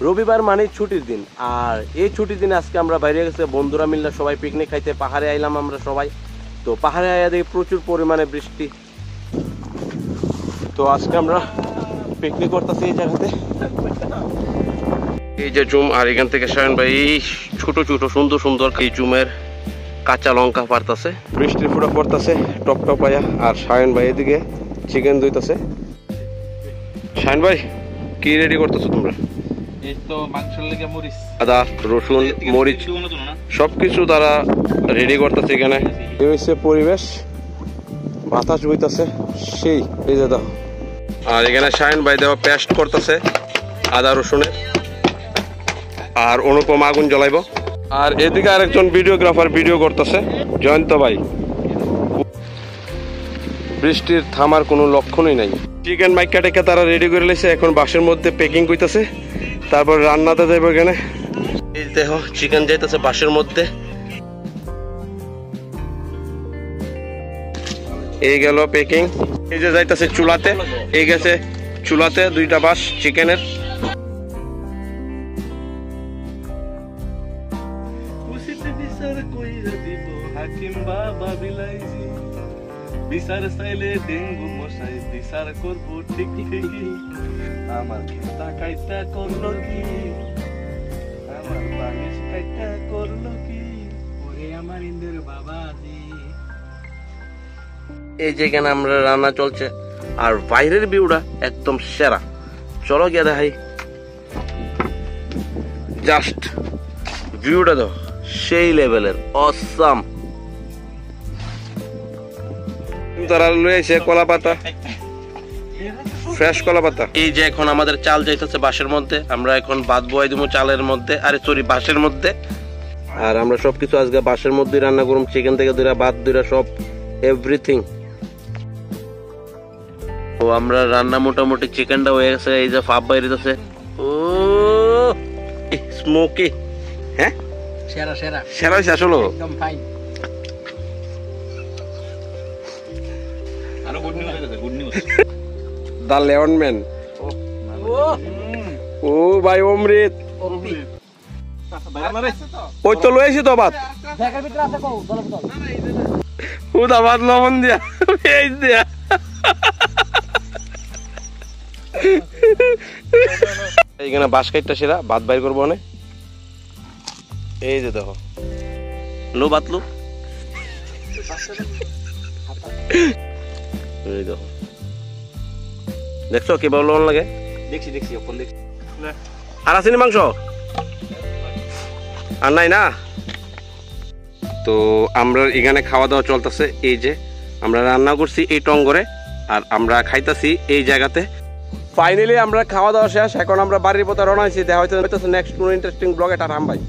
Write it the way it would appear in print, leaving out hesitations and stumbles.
রবিবার মানে ছুটির দিন, আর এই ছুটির দিনে আজকে আমরা বাইরে গেছে বন্ধুরা মিললে সবাই পিকনিক খাইতে পাহাড়ে আইলাম আমরা সবাই। তো পাহাড়ে আইয়া দেখি প্রচুর পরিমাণে বৃষ্টি। তো আজকে আমরা পিকনিক করতেছি এই জায়গাতে। এই যে জুম, আর এখান থেকে শায়ন ভাই ছোট ছোট সুন্দর সুন্দর এই জুমের কাঁচা লঙ্কা পারতাছে, বৃষ্টির ফুটা পড়তেছে টপ টপ আয়া। আর শায়ন ভাই এদিকে চিকেন ধুইতেছে। শায়ন ভাই কি রেডি করতেছো তোমরা? আদা রসুন মরিচ সবকিছু তারা রেডি করতেছে এখানে। এই হচ্ছে পরিবেশ, বাতাস বইতেছে সেই। এই যে দাও, আর এখানে শায়ন ভাই দেওয়া পেস্ট করতেছে আদা রসুনের, আর অনুপম আগুন জ্বলাইব। আর এদিকে আরেকজন ভিডিওগ্রাফার ভিডিও করতেছে জয়ন্ত ভাই। বৃষ্টির থামার কোনো লক্ষণই নাই। চিকেন মাইকা টেকা তারা রেডি করে লেছে, এখন বাসের মধ্যে প্যাকিং করতেছে, তারপর রান্নাতে যাইব। এখানে এই দেখো চিকেন যাইতেছে বাসের মধ্যে। এই গেল প্যাকিং। এই যে যাইতেছে চুলাতে, এই গেছে চুলাতে দুইটা বাস চিকেনের। বিচার চাইলে ডেঙ্গু মশাই বিচার করবো ঠিক ঠিকই। আমার খেতা কাইটা করলো কি, আমার বালিশ কাইটা করলো কি, ওরে আমার ইন্দ্রের বাবাজি। এই যে এখানে আমরা রান্না চলছে, আর বাইরের ভিউটা একদম সেরা। চলো গিয়ে দেখাই। জাস্ট ভিউটা তো সেই লেভেলের অসাম। তারা লয়েছে কলা পাতা, ফ্রেশ কলা পাতা। এই যে এখন আমাদের চাল যাইতেছে বাঁশের মধ্যে, আমরা এখন ভাত বয়াই দিব চালের মধ্যে, আরে সরি বাঁশের মধ্যে। আর আমরা সবকিছু আজকে বাঁশের মধ্যে রান্না করুম, চিকেন থেকে দুইটা ভাত দুইটা সব এভরিথিং। তো আমরা রান্না মোটামুটি চিকেনটা হয়ে গেছে। এই যে ফাপ বাইরেছে, ও স্মোকি, হ্যাঁ সেরা সেরা সেরা হয়েছে আসলে একদম ফাইন। আরো গুড নিউজ আছে, গুড নিউজ। দা লেমন ম্যান। ও ভাই অমৃত, ওই তো লয়েছি তো ভাত, ও দা ভাত লবণ দিয়া এই দিয়া। এইখানে বাঁশ কাইটটা সেরা ভাত বাইর করবো অনেক। এই যে দেখো লো বাতলু, এই দেখো দেখছো কি লবণ লাগে? দেখছি দেখছি এখন দেখছি। আর আসেনি মাংস আর নাই না? তো আমরা এখানে খাওয়া দাওয়া চলতেছে। এই যে আমরা রান্না করছি এই টঙ্গরে, আর আমরা খাইতাছি এই জায়গাতে। ফাইনালি আমরা খাওয়া দাওয়া শেষ, এখন আমরা বাড়ির পথে রওনা হয়েছি। দেখা হইতেছে নেক্সট কোনো ইন্টারেস্টিং ব্লগে। টাটা ভাই।